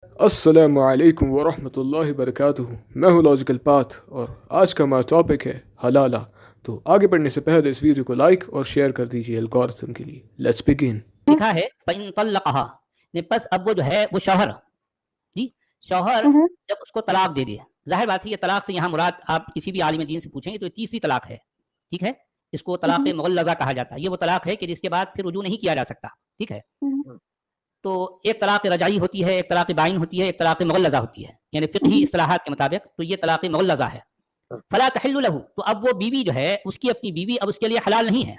السلام علیکم ورحمۃ اللہ وبرکاتہ۔ میں ہوں لاجیکل پاتھ اور آج کا ہمارا ٹاپک ہے حلالہ۔ تو آگے بڑھنے سے پہلے اس ویڈیو کو لائک اور شیئر کر دیجیے الگورتھم کے لیے۔ Let's begin. لکھا ہے فَإِن طَلَّقَهَا، پس اب وہ جو ہے وہ شوہر جی شوہر جب اس کو طلاق دے دے، ظاہر بات ہے یہ طلاق سے یہاں مراد آپ کسی بھی عالم دین سے پوچھیں گے تو یہ تیسری طلاق ہے، ٹھیک ہے، اس کو طلاق مغلظہ کہا جاتا ہے۔ یہ وہ طلاق ہے کہ جس کے بعد پھر رجوع نہیں کیا جا سکتا، ٹھیک ہے۔ تو ایک طلاق رجعی ہوتی ہے، ایک طلاق بائن ہوتی ہے، ایک طلاق مغلظہ ہوتی ہے، یعنی فقہی اصطلاحات کے مطابق تو یہ طلاق مغلظہ ہے۔ فلا تحل له، تو اب وہ بیوی جو ہے اس کی اپنی بیوی اب اس کے لیے حلال نہیں ہے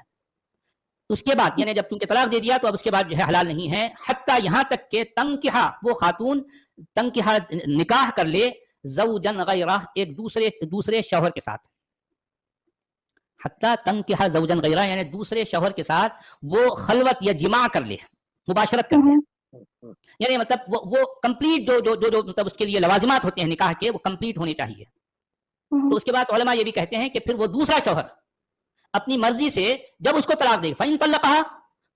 اس کے بعد، یعنی جب تم کے طلاق دے دیا تو اب اس کے بعد جو ہے حلال نہیں ہے، حتیٰ یہاں تک کہ تنکحہ، وہ خاتون تنکحہ نکاح کر لے، زوجن غیرہ، ایک دوسرے شوہر کے ساتھ، حتیٰ تنکحہ زوجن غیرہ، یعنی دوسرے شوہر کے ساتھ وہ خلوت یا جماع کر لے، مباشرت کر لے، یعنی مطلب وہ کمپلیٹ جو مطلب اس کے لیے لوازمات ہوتے ہیں نکاح کے وہ کمپلیٹ ہونے چاہیے۔ تو اس کے بعد علماء یہ بھی کہتے ہیں کہ پھر وہ دوسرا شوہر اپنی مرضی سے جب اس کو طلاق دے، فَإِن طَلَّقَهَا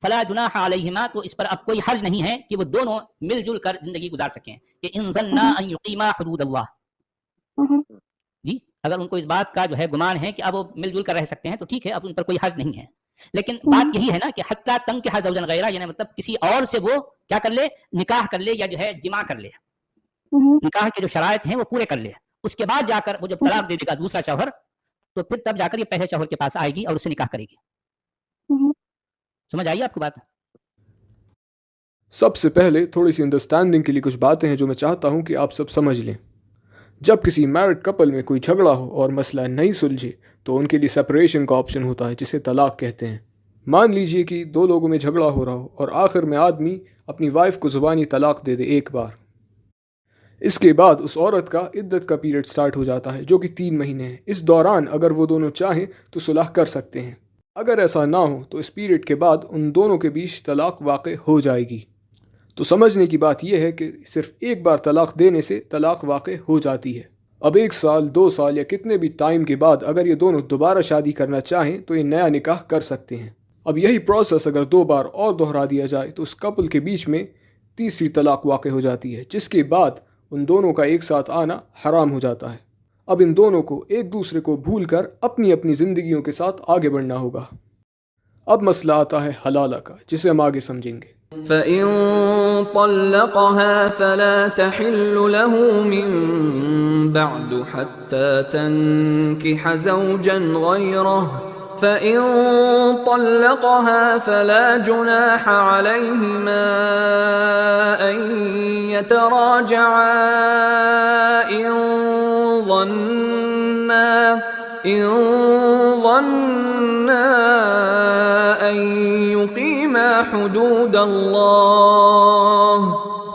فَلَا جُنَاحَ عَلَيْهِمَا، تو اس پر اب کوئی حرج نہیں ہے کہ وہ دونوں مل جل کر زندگی گزار سکیں، کہ إِن ظَنَّا أَن يُقِيمَا حُدُودَ اللَّهِ، جی اگر ان کو اس بات کا جو ہے گمان ہے کہ اب وہ مل جل کر رہ سکتے ہیں تو ٹھیک ہے، اب ان پر کوئی حرج نہیں ہے، لیکن بات یہی ہے نا کہ حتیٰ تنکحہ زوجن غیرہ، یعنی مطلب کسی اور سے وہ کیا کر لے، نکاح کر لے یا جو ہے جماع کر لے، نکاح کے جو شرائط ہیں وہ پورے کر لے، اس کے بعد جا کر وہ جب طلاق دے دے گا دوسرا شوہر تو پھر تب جا کر یہ پہلے شوہر کے پاس آئے گی اور اس سے نکاح کرے گی۔ سمجھ آئیے آپ کو بات؟ سب سے پہلے تھوڑی سی انڈرسٹینڈنگ کے لیے کچھ باتیں ہیں جو میں چاہتا ہوں کہ آپ سب سمجھ لیں۔ جب کسی میرڈ کپل میں کوئی جھگڑا ہو اور مسئلہ نہیں سلجھے تو ان کے لیے سپریشن کا آپشن ہوتا ہے جسے طلاق کہتے ہیں۔ مان لیجئے کہ دو لوگوں میں جھگڑا ہو رہا ہو اور آخر میں آدمی اپنی وائف کو زبانی طلاق دے دے ایک بار، اس کے بعد اس عورت کا عدت کا پیریڈ سٹارٹ ہو جاتا ہے جو کہ 3 مہینے ہے۔ اس دوران اگر وہ دونوں چاہیں تو صلح کر سکتے ہیں، اگر ایسا نہ ہو تو اس پیریڈ کے بعد ان دونوں کے بیچ طلاق واقع ہو جائے گی۔ تو سمجھنے کی بات یہ ہے کہ صرف ایک بار طلاق دینے سے طلاق واقع ہو جاتی ہے۔ اب 1 سال 2 سال یا کتنے بھی ٹائم کے بعد اگر یہ دونوں دوبارہ شادی کرنا چاہیں تو یہ نیا نکاح کر سکتے ہیں۔ اب یہی پروسیس اگر 2 بار اور دہرا دیا جائے تو اس کپل کے بیچ میں تیسری طلاق واقع ہو جاتی ہے، جس کے بعد ان دونوں کا ایک ساتھ آنا حرام ہو جاتا ہے۔ اب ان دونوں کو ایک دوسرے کو بھول کر اپنی اپنی زندگیوں کے ساتھ آگے بڑھنا ہوگا۔ اب مسئلہ آتا ہے حلالہ کا، جسے ہم آگے سمجھیں گے۔ فَإِن طَلَّقَهَا فَلَا تَحِلُّ لَهُ مِن بَعْدُ حَتَّى تَنكِحَ زَوْجًا غَيْرَهُ، فَإِن طَلَّقَهَا فَلَا جُنَاحَ عَلَيْهِمَا أَن يَتَرَاجَعَا إِن ظَنَّا أَن يُقِيمَا حُدُودَ اللَّهِ،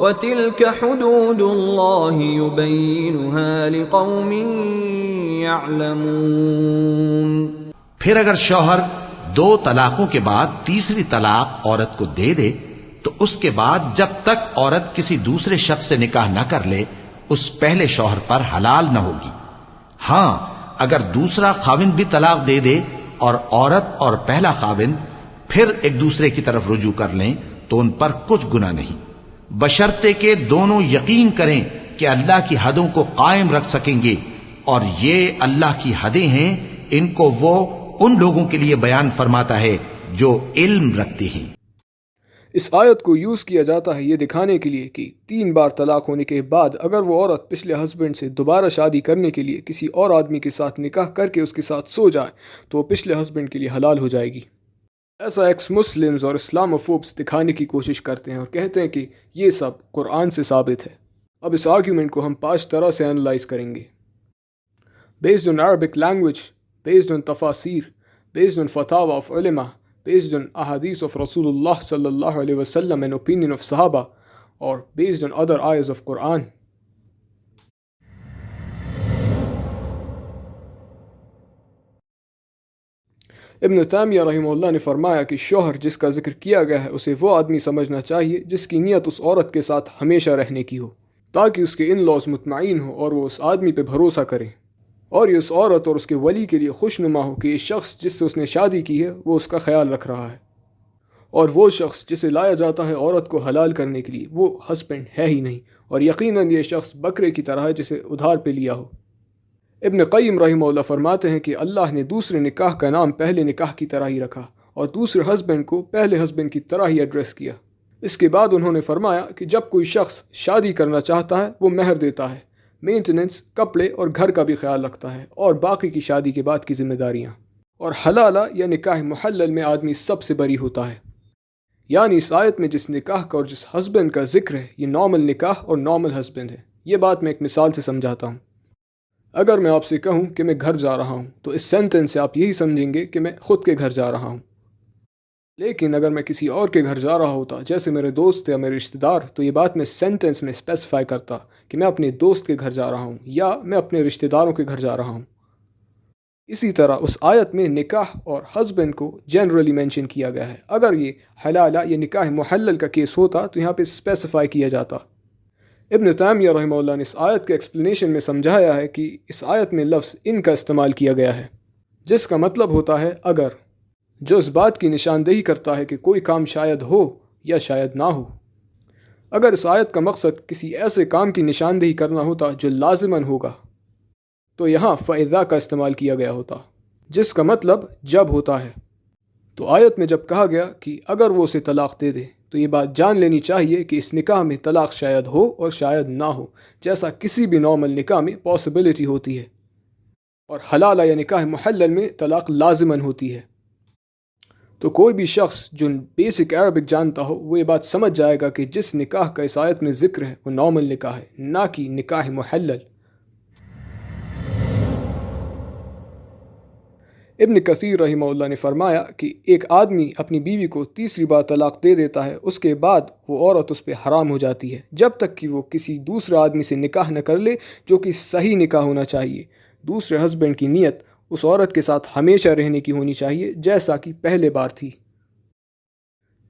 وَتِلْكَ حُدُودُ اللَّهِ يُبَيِّنُهَا لِقَوْمٍ يَعْلَمُونَ۔ پھر اگر شوہر 2 طلاقوں کے بعد تیسری طلاق عورت کو دے دے تو اس کے بعد جب تک عورت کسی دوسرے شخص سے نکاح نہ کر لے اس پہلے شوہر پر حلال نہ ہوگی۔ ہاں اگر دوسرا خاوند بھی طلاق دے دے اور عورت اور پہلا خاوند پھر ایک دوسرے کی طرف رجوع کر لیں تو ان پر کچھ گناہ نہیں، بشرطے کہ دونوں یقین کریں کہ اللہ کی حدوں کو قائم رکھ سکیں گے، اور یہ اللہ کی حدیں ہیں، ان کو وہ ان لوگوں کے لیے بیان فرماتا ہے جو علم رکھتے ہیں۔ اس آیت کو یوز کیا جاتا ہے یہ دکھانے کے لیے کہ 3 بار طلاق ہونے کے بعد اگر وہ عورت پچھلے ہسبینڈ سے دوبارہ شادی کرنے کے لیے کسی اور آدمی کے ساتھ نکاح کر کے اس کے ساتھ سو جائے تو وہ پچھلے ہسبینڈ کے لیے حلال ہو جائے گی۔ ایسا ایکس مسلمز اور اسلاموفوبس دکھانے کی کوشش کرتے ہیں اور کہتے ہیں کہ یہ سب قرآن سے ثابت ہے۔ اب اس آرگیومنٹ کو ہم 5 طرح سے انالائز کریں گے: based on Arabic language, based on تفاسیر، بیسڈ آن فتاوی آف علماء، based on ahadith of Rasulullah sallallahu alaihi wasallam and opinion of Sahaba, or based on other ayahs of Quran. ابن تیمیہ رحمہ اللہ نے فرمایا کہ شوہر جس کا ذکر کیا گیا ہے اسے وہ آدمی سمجھنا چاہیے جس کی نیت اس عورت کے ساتھ ہمیشہ رہنے کی ہو، تاکہ اس کے ان لاز مطمئن ہو اور وہ اس آدمی پہ بھروسہ کریں، اور یہ اس عورت اور اس کے ولی کے لیے خوشنما ہو کہ یہ شخص جس سے اس نے شادی کی ہے وہ اس کا خیال رکھ رہا ہے، اور وہ شخص جسے لایا جاتا ہے عورت کو حلال کرنے کے لیے وہ ہسبینڈ ہے ہی نہیں اور یقیناً یہ شخص بکرے کی طرح ہے جسے ادھار پہ لیا ہو۔ ابن قیم رحمہ اللہ فرماتے ہیں کہ اللہ نے دوسرے نکاح کا نام پہلے نکاح کی طرح ہی رکھا اور دوسرے ہسبینڈ کو پہلے ہسبینڈ کی طرح ہی ایڈریس کیا۔ اس کے بعد انہوں نے فرمایا کہ جب کوئی شخص شادی کرنا چاہتا ہے وہ مہر دیتا ہے، مینٹیننس، کپڑے اور گھر کا بھی خیال رکھتا ہے، اور باقی کی شادی کے بعد کی ذمہ داریاں۔ اور حلالہ یا نکاح محلل میں آدمی سب سے بری ہوتا ہے۔ یعنی اس آیت میں جس نکاح کا اور جس ہسبینڈ کا ذکر ہے یہ نارمل نکاح اور نارمل ہسبینڈ ہے۔ یہ بات میں ایک مثال سے سمجھاتا ہوں۔ اگر میں آپ سے کہوں کہ میں گھر جا رہا ہوں تو اس سینٹنس سے آپ یہی سمجھیں گے کہ میں خود کے گھر جا رہا ہوں۔ لیکن اگر میں کسی اور کے گھر جا رہا ہوتا، جیسے میرے دوست یا میرے رشتہ دار، تو یہ بات میں سینٹنس میں اسپیسیفائی کرتا کہ میں اپنے دوست کے گھر جا رہا ہوں یا میں اپنے رشتہ داروں کے گھر جا رہا ہوں۔ اسی طرح اس آیت میں نکاح اور ہسبینڈ کو جنرلی مینشن کیا گیا ہے۔ اگر یہ حلالہ یا نکاح محلل کا کیس ہوتا تو یہاں پہ اسپیسیفائی کیا جاتا۔ ابن تیمیہ رحمہ اللہ نے اس آیت کے ایکسپلینیشن میں سمجھایا ہے کہ اس آیت میں لفظ ان کا استعمال کیا گیا ہے، جس کا مطلب ہوتا ہے اگر، جو اس بات کی نشاندہی کرتا ہے کہ کوئی کام شاید ہو یا شاید نہ ہو۔ اگر اس آیت کا مقصد کسی ایسے کام کی نشاندہی کرنا ہوتا جو لازماً ہوگا تو یہاں فَإِذَا کا استعمال کیا گیا ہوتا، جس کا مطلب جب ہوتا ہے۔ تو آیت میں جب کہا گیا کہ اگر وہ اسے طلاق دے دے تو یہ بات جان لینی چاہیے کہ اس نکاح میں طلاق شاید ہو اور شاید نہ ہو، جیسا کسی بھی نارمل نکاح میں پاسبلٹی ہوتی ہے۔ اور حلالہ یا نکاح محلل میں طلاق لازماً ہوتی ہے۔ تو کوئی بھی شخص جو بیسک عربک جانتا ہو وہ یہ بات سمجھ جائے گا کہ جس نکاح کا اس آیت میں ذکر ہے وہ نارمل نکاح ہے، نہ کہ نکاح محلل۔ ابن کثیر رحمہ اللہ نے فرمایا کہ ایک آدمی اپنی بیوی کو تیسری بار طلاق دے دیتا ہے، اس کے بعد وہ عورت اس پہ حرام ہو جاتی ہے جب تک کہ وہ کسی دوسرے آدمی سے نکاح نہ کر لے، جو کہ صحیح نکاح ہونا چاہیے۔ دوسرے ہسبینڈ کی نیت اس عورت کے ساتھ ہمیشہ رہنے کی ہونی چاہیے جیسا کہ پہلے بار تھی۔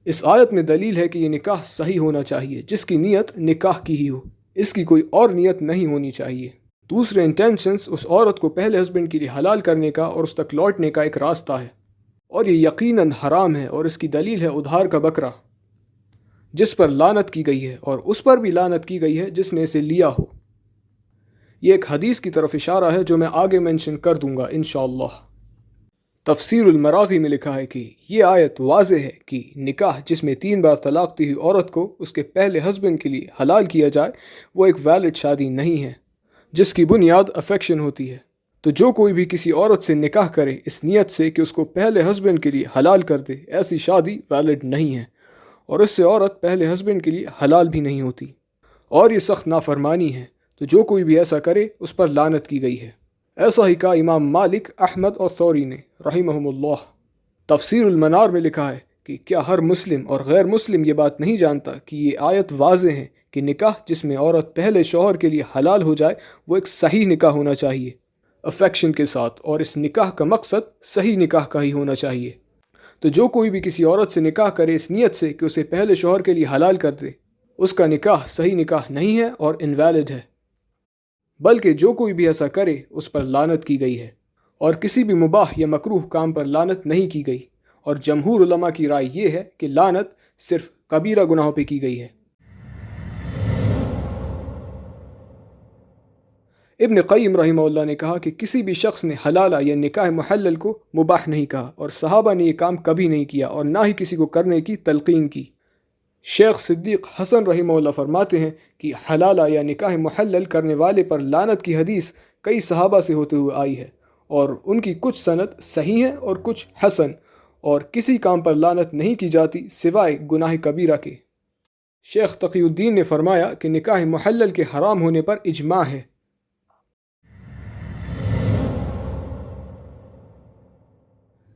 اس آیت میں دلیل ہے کہ یہ نکاح صحیح ہونا چاہیے، جس کی نیت نکاح کی ہی ہو، اس کی کوئی اور نیت نہیں ہونی چاہیے۔ دوسرے انٹینشنز اس عورت کو پہلے ہسبینڈ کے لیے حلال کرنے کا اور اس تک لوٹنے کا ایک راستہ ہے، اور یہ یقیناً حرام ہے، اور اس کی دلیل ہے ادھار کا بکرا، جس پر لعنت کی گئی ہے، اور اس پر بھی لعنت کی گئی ہے جس نے اسے لیا ہو۔ یہ ایک حدیث کی طرف اشارہ ہے جو میں آگے مینشن کر دوں گا انشاءاللہ۔ تفسیر المراغی میں لکھا ہے کہ یہ آیت واضح ہے کہ نکاح جس میں 3 بار طلاق دی ہوئی عورت کو اس کے پہلے ہسبینڈ کے لیے حلال کیا جائے وہ ایک ویلڈ شادی نہیں ہے، جس کی بنیاد افیکشن ہوتی ہے۔ تو جو کوئی بھی کسی عورت سے نکاح کرے اس نیت سے کہ اس کو پہلے ہسبینڈ کے لیے حلال کر دے، ایسی شادی ویلڈ نہیں ہے، اور اس سے عورت پہلے ہسبینڈ کے لیے حلال بھی نہیں ہوتی، اور یہ سخت نافرمانی ہے۔ تو جو کوئی بھی ایسا کرے اس پر لعنت کی گئی ہے۔ ایسا ہی کہا امام مالک، احمد اور ثوری نے رحمہم اللہ۔ تفسیر المنار میں لکھا ہے کہ کیا ہر مسلم اور غیر مسلم یہ بات نہیں جانتا کہ یہ آیت واضح ہے کہ نکاح جس میں عورت پہلے شوہر کے لیے حلال ہو جائے وہ ایک صحیح نکاح ہونا چاہیے، افیکشن کے ساتھ، اور اس نکاح کا مقصد صحیح نکاح کا ہی ہونا چاہیے۔ تو جو کوئی بھی کسی عورت سے نکاح کرے اس نیت سے کہ اسے پہلے شوہر کے لیے حلال کر دے، اس کا نکاح صحیح نکاح نہیں ہے اور انویلڈ ہے، بلکہ جو کوئی بھی ایسا کرے اس پر لعنت کی گئی ہے، اور کسی بھی مباح یا مکروہ کام پر لعنت نہیں کی گئی، اور جمہور علماء کی رائے یہ ہے کہ لعنت صرف کبیرہ گناہوں پہ کی گئی ہے۔ ابن قیم رحمہ اللہ نے کہا کہ کسی بھی شخص نے حلالہ یا نکاح محلل کو مباح نہیں کہا، اور صحابہ نے یہ کام کبھی نہیں کیا اور نہ ہی کسی کو کرنے کی تلقین کی۔ شیخ صدیق حسن رحمہ اللہ فرماتے ہیں کہ حلالہ یا نکاح محلل کرنے والے پر لعنت کی حدیث کئی صحابہ سے ہوتے ہوئے آئی ہے، اور ان کی کچھ سند صحیح ہے اور کچھ حسن، اور کسی کام پر لعنت نہیں کی جاتی سوائے گناہ کبیرہ کے۔ شیخ تقی الدین نے فرمایا کہ نکاح محلل کے حرام ہونے پر اجماع ہے۔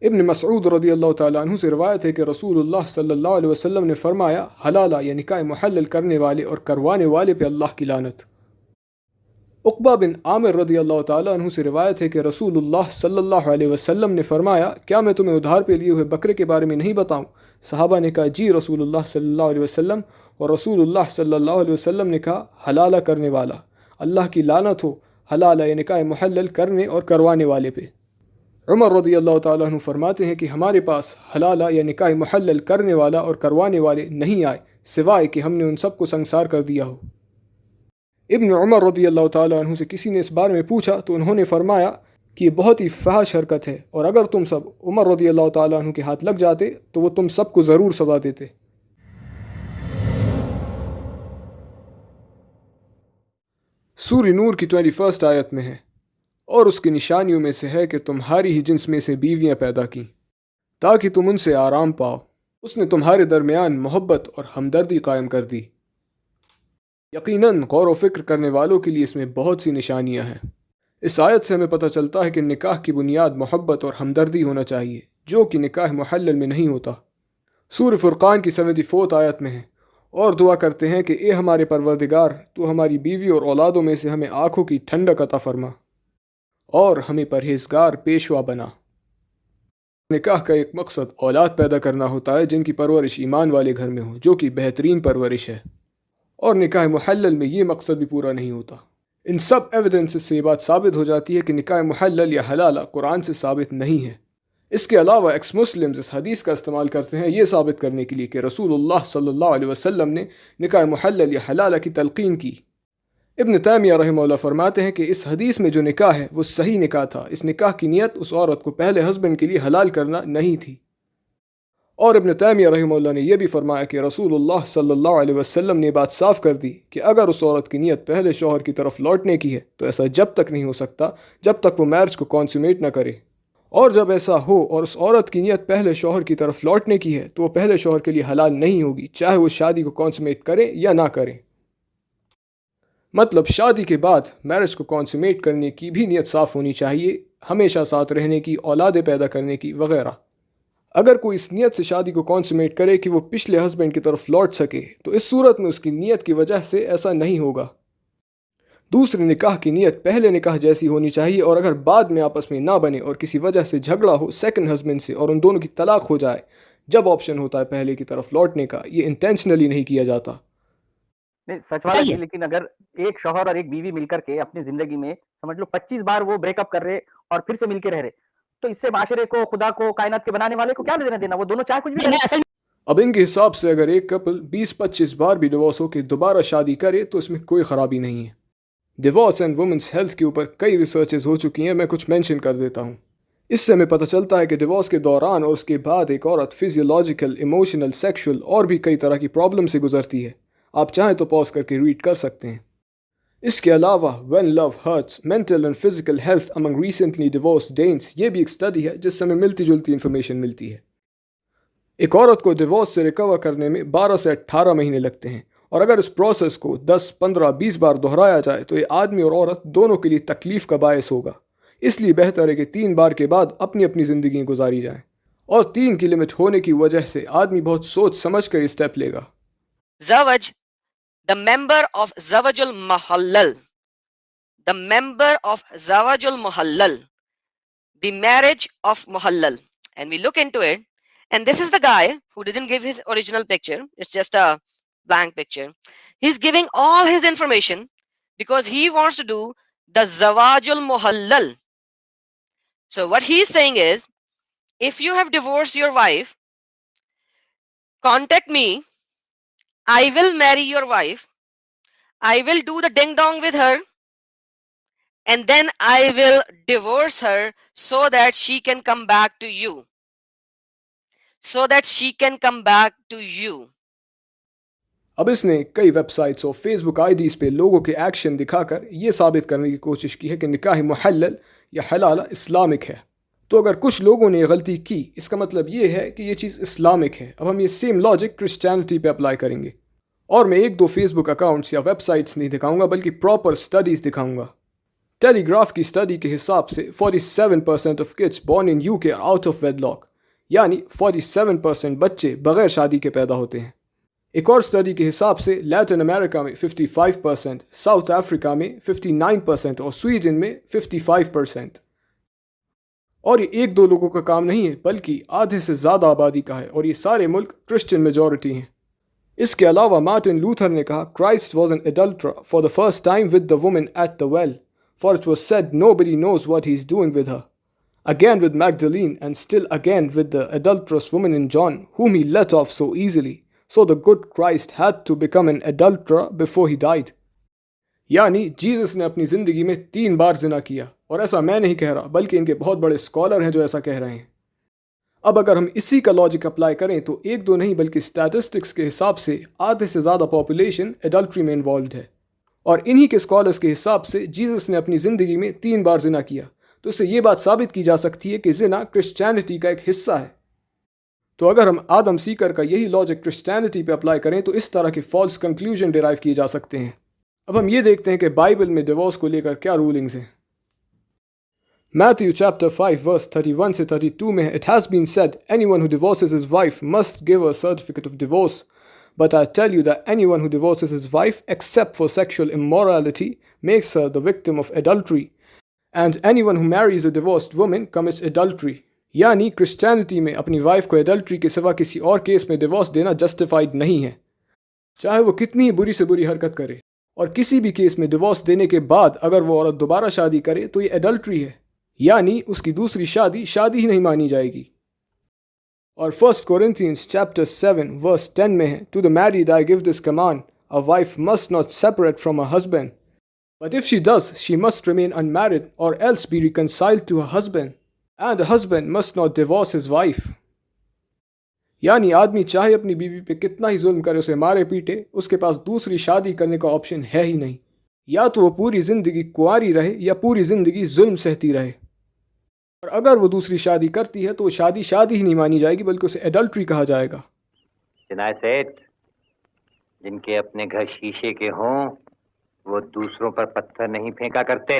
ابن مسعود رضی اللہ تعالیٰ عنہ سے روایت ہے کہ رسول اللہ صلی اللہ علیہ وسلم نے فرمایا، حلالہ یا نکاح محلل کرنے والے اور کروانے والے پہ اللہ کی لعنت۔ عقبہ بن عامر رضی اللہ تعالیٰ عنہ سے روایت ہے کہ رسول اللہ صلی اللہ علیہ وسلم نے فرمایا، کیا میں تمہیں ادھار پہ لیے ہوئے بکرے کے بارے میں نہیں بتاؤں؟ صحابہ نے کہا جی رسول اللہ صلی اللہ علیہ وسلم، اور رسول اللہ صلی اللہ علیہ وسلم نے کہا، حلالہ کرنے والا، اللہ کی لعنت ہو حلالہ یا نکاح محلل کرنے اور کروانے والے پہ۔ عمر رضی اللہ تعالیٰ عنہ فرماتے ہیں کہ ہمارے پاس حلالہ یا نکاح محلل کرنے والا اور کروانے والے نہیں آئے سوائے کہ ہم نے ان سب کو سنگسار کر دیا ہو۔ ابن عمر رضی اللہ تعالیٰ عنہ سے کسی نے اس بارے میں پوچھا تو انہوں نے فرمایا کہ یہ بہت ہی فحش حرکت ہے، اور اگر تم سب عمر رضی اللہ تعالیٰ عنہ کے ہاتھ لگ جاتے تو وہ تم سب کو ضرور سزا دیتے۔ سورہ نور کی 21 آیت میں ہے، اور اس کی نشانیوں میں سے ہے کہ تمہاری ہی جنس میں سے بیویاں پیدا کیں تاکہ تم ان سے آرام پاؤ، اس نے تمہارے درمیان محبت اور ہمدردی قائم کر دی۔ یقیناً غور و فکر کرنے والوں کے لیے اس میں بہت سی نشانیاں ہیں۔ اس آیت سے ہمیں پتہ چلتا ہے کہ نکاح کی بنیاد محبت اور ہمدردی ہونا چاہیے، جو کہ نکاح محلل میں نہیں ہوتا۔ سورہ فرقان کی 74 آیت میں ہے، اور دعا کرتے ہیں کہ اے ہمارے پروردگار، تو ہماری بیوی اور اولادوں میں سے ہمیں آنکھوں کی ٹھنڈک عطا فرما اور ہمیں پرہیزگار پیشوا بنا۔ نکاح کا ایک مقصد اولاد پیدا کرنا ہوتا ہے جن کی پرورش ایمان والے گھر میں ہو، جو کہ بہترین پرورش ہے، اور نکاح محلل میں یہ مقصد بھی پورا نہیں ہوتا۔ ان سب ایویڈنس سے یہ بات ثابت ہو جاتی ہے کہ نکاح محلل یا حلالہ قرآن سے ثابت نہیں ہے۔ اس کے علاوہ ایکس مسلمز اس حدیث کا استعمال کرتے ہیں یہ ثابت کرنے کے لیے کہ رسول اللہ صلی اللہ علیہ وسلم نے نکاح محلل یا حلالہ کی تلقین کی۔ ابن تیمیہ رحمہ اللہ فرماتے ہیں کہ اس حدیث میں جو نکاح ہے وہ صحیح نکاح تھا، اس نکاح کی نیت اس عورت کو پہلے ہسبینڈ کے لیے حلال کرنا نہیں تھی۔ اور ابن تیمیہ رحمہ اللہ نے یہ بھی فرمایا کہ رسول اللہ صلی اللہ علیہ وسلم نے بات صاف کر دی کہ اگر اس عورت کی نیت پہلے شوہر کی طرف لوٹنے کی ہے تو ایسا جب تک نہیں ہو سکتا جب تک وہ میرج کو کانسومیٹ نہ کرے، اور جب ایسا ہو اور اس عورت کی نیت پہلے شوہر کی طرف لوٹنے کی ہے تو وہ پہلے شوہر کے لیے حلال نہیں ہوگی، چاہے وہ شادی کو کانسومیٹ کرے یا نہ کرے۔ مطلب شادی کے بعد میرج کو کانسومیٹ کرنے کی بھی نیت صاف ہونی چاہیے، ہمیشہ ساتھ رہنے کی، اولادیں پیدا کرنے کی وغیرہ۔ اگر کوئی اس نیت سے شادی کو کانسومیٹ کرے کہ وہ پچھلے ہسبینڈ کی طرف لوٹ سکے تو اس صورت میں اس کی نیت کی وجہ سے ایسا نہیں ہوگا۔ دوسرے نکاح کی نیت پہلے نکاح جیسی ہونی چاہیے، اور اگر بعد میں آپس میں نہ بنے اور کسی وجہ سے جھگڑا ہو سیکنڈ ہسبینڈ سے اور ان دونوں کی طلاق ہو جائے، جب آپشن ہوتا ہے پہلے کی طرف لوٹنے کا، یہ انٹینشنلی نہیں کیا جاتا۔ نہیں سچ والا یہ، لیکن اگر ایک شوہر اور ایک بیوی مل کر کے اپنی زندگی میں سمجھ لو 25 بار وہ بریک اپ کر رہے اور پھر سے مل کے رہ رہے، تو اس سے معاشرے کو، خدا کو، کائنات کے بنانے والے کو کیا لینا دینا؟ وہ دونوں چاہے کچھ بھی کریں۔ اب ان کے حساب سے اگر ایک کپل 20-25 بار بھی ڈیورس ہو کے دوبارہ شادی کرے تو اس میں کوئی خرابی نہیں ہے۔ ڈیورس اینڈ وومنس ہیلتھ کے اوپر کئی ریسرچز ہو چکی ہیں، میں کچھ مینشن کر دیتا ہوں۔ اس سے ہمیں پتہ چلتا ہے کہ ڈیورس کے دوران اور اس کے بعد ایک عورت فزیولوجیکل، ایموشنل، سیکشول اور بھی کئی طرح کی پرابلم سے گزرتی ہے۔ آپ چاہیں تو پاز کر کے ریڈ کر سکتے ہیں۔ اس کے علاوہ when love hurts mental and physical health among recently divorced Danes, یہ بھی ایک اسٹڈی ہے جس سے ہمیں ملتی جلتی انفارمیشن ملتی ہے۔ ایک عورت کو ڈیورس سے ریکور کرنے میں 12 سے 18 مہینے لگتے ہیں، اور اگر اس پروسیس کو 10، 15، 20 بار دہرایا جائے تو یہ آدمی اور عورت دونوں کے لیے تکلیف کا باعث ہوگا۔ اس لیے بہتر ہے کہ 3 بار کے بعد اپنی اپنی زندگی گزاری جائیں، اور 3 کی لمٹ ہونے کی وجہ سے آدمی بہت سوچ سمجھ کر یہ اسٹیپ لے گا۔ زوج، the member of Zawaj al-Muhallal, the member of Zawaj al-Muhallal, the marriage of Muhallal. And we look into it, and this is the guy who didn't give his original picture. It's just a blank picture. He's giving all his information because he wants to do the Zawaj al-Muhallal. So what he's saying is, if you have divorced your wife, contact me. I will marry your wife. I will do the ding dong with her, and then I will divorce her so that she can come back to you. So that she can come back to you. اب اس نے کئی web sites اور face بک آئی days پہ لوگوں کے action دکھا کر یہ ثابت کرنے کی کوشش کی ہے کہ نکاح محلل یا حلالہ اسلامک ہے۔ تو اگر کچھ لوگوں نے یہ غلطی کی، اس کا مطلب یہ ہے کہ یہ چیز اسلامک ہے۔ اب ہم یہ سیم لاجک کرسچینٹی پہ اپلائی کریں گے، اور میں 1-2 فیس بک اکاؤنٹس یا ویب سائٹس نہیں دکھاؤں گا بلکہ پراپر اسٹڈیز دکھاؤں گا۔ ٹیلی گراف کی اسٹڈی کے حساب سے 47% of kids born in UK are out of wedlock, یعنی 47% بچے بغیر شادی کے پیدا ہوتے ہیں۔ ایک اور اسٹڈی کے حساب سے لیٹن امریکہ میں 55%، ساؤتھ افریقہ میں 59% اور سویڈن میں 55%۔ اور یہ 1-2 لوگوں کا کام نہیں ہے بلکہ آدھے سے زیادہ آبادی کا ہے، اور یہ سارے ملک کرسچن میجورٹی ہیں۔ اس کے علاوہ مارٹن لوتھر نے کہا Christ was an adulterer for the first time with the woman at the well, for it was said nobody knows what he is doing with her. Again with Magdalene, and still again with the adulterous woman in John, whom he let off so easily. So the good Christ had to become an adulterer before he died. یعنی Jesus نے اپنی زندگی میں 3 بار زنا کیا، اور ایسا میں نہیں کہہ رہا بلکہ ان کے بہت بڑے اسکالر ہیں جو ایسا کہہ رہے ہیں۔ اب اگر ہم اسی کا لاجک اپلائی کریں تو 1-2 نہیں بلکہ اسٹیٹسٹکس کے حساب سے آدھے سے زیادہ پاپولیشن ایڈلٹری میں انوالوڈ ہے، اور انہی کے اسکالرس کے حساب سے جیزس نے اپنی زندگی میں 3 بار زنا کیا، تو اس سے یہ بات ثابت کی جا سکتی ہے کہ زنا کرسچینٹی کا ایک حصہ ہے۔ تو اگر ہم آدم سیکر کا یہی لاجک کرسچینٹی پہ اپلائی کریں تو اس طرح کے فالس کنکلوژن ڈیرائیو کیے جا سکتے ہیں۔ اب ہم یہ دیکھتے ہیں کہ بائبل میں ڈیورس کو لے کر کیا رولنگز ہیں۔ میتھیو چیپٹر 5 ورس 31 سے 32 میں It has been said, anyone who divorces his wife must give a certificate of divorce. But I tell you that anyone who divorces his wife except for sexual immorality makes her the victim of adultery. And anyone who marries a divorced woman commits adultery. یعنی Christianity میں اپنی wife کو adultery کے سوا کسی اور case میں divorce دینا جسٹیفائڈ نہیں ہے، چاہے وہ کتنی ہی بری سے بری حرکت کرے، اور کسی بھی کیس میں ڈیورس دینے کے بعد اگر وہ عورت دوبارہ شادی کرے تو یہ ایڈلٹری ہے، یعنی اس کی دوسری شادی ہی نہیں مانی جائے گی۔ اور 1 Corinthians chapter 7 verse 10 میں ہے To the married I give this command, a wife must not separate from her husband. But if she does, she must remain unmarried or else be reconciled to her husband. And the husband must not divorce his wife. یعنی آدمی چاہے اپنی بیوی پہ کتنا ہی ظلم کرے، اسے مارے پیٹے، اس کے پاس دوسری شادی کرنے کا آپشن ہے ہی نہیں، یا تو وہ پوری زندگی کنواری رہے یا پوری زندگی ظلم سہتی رہے۔ اور اگر وہ دوسری شادی کرتی ہے تو وہ شادی ہی نہیں مانی جائے گی بلکہ اسے ایڈلٹری کہا جائے گا۔ چنائے سیٹ، جن کے اپنے گھر شیشے کے ہوں وہ دوسروں پر پتھر نہیں پھینکا کرتے۔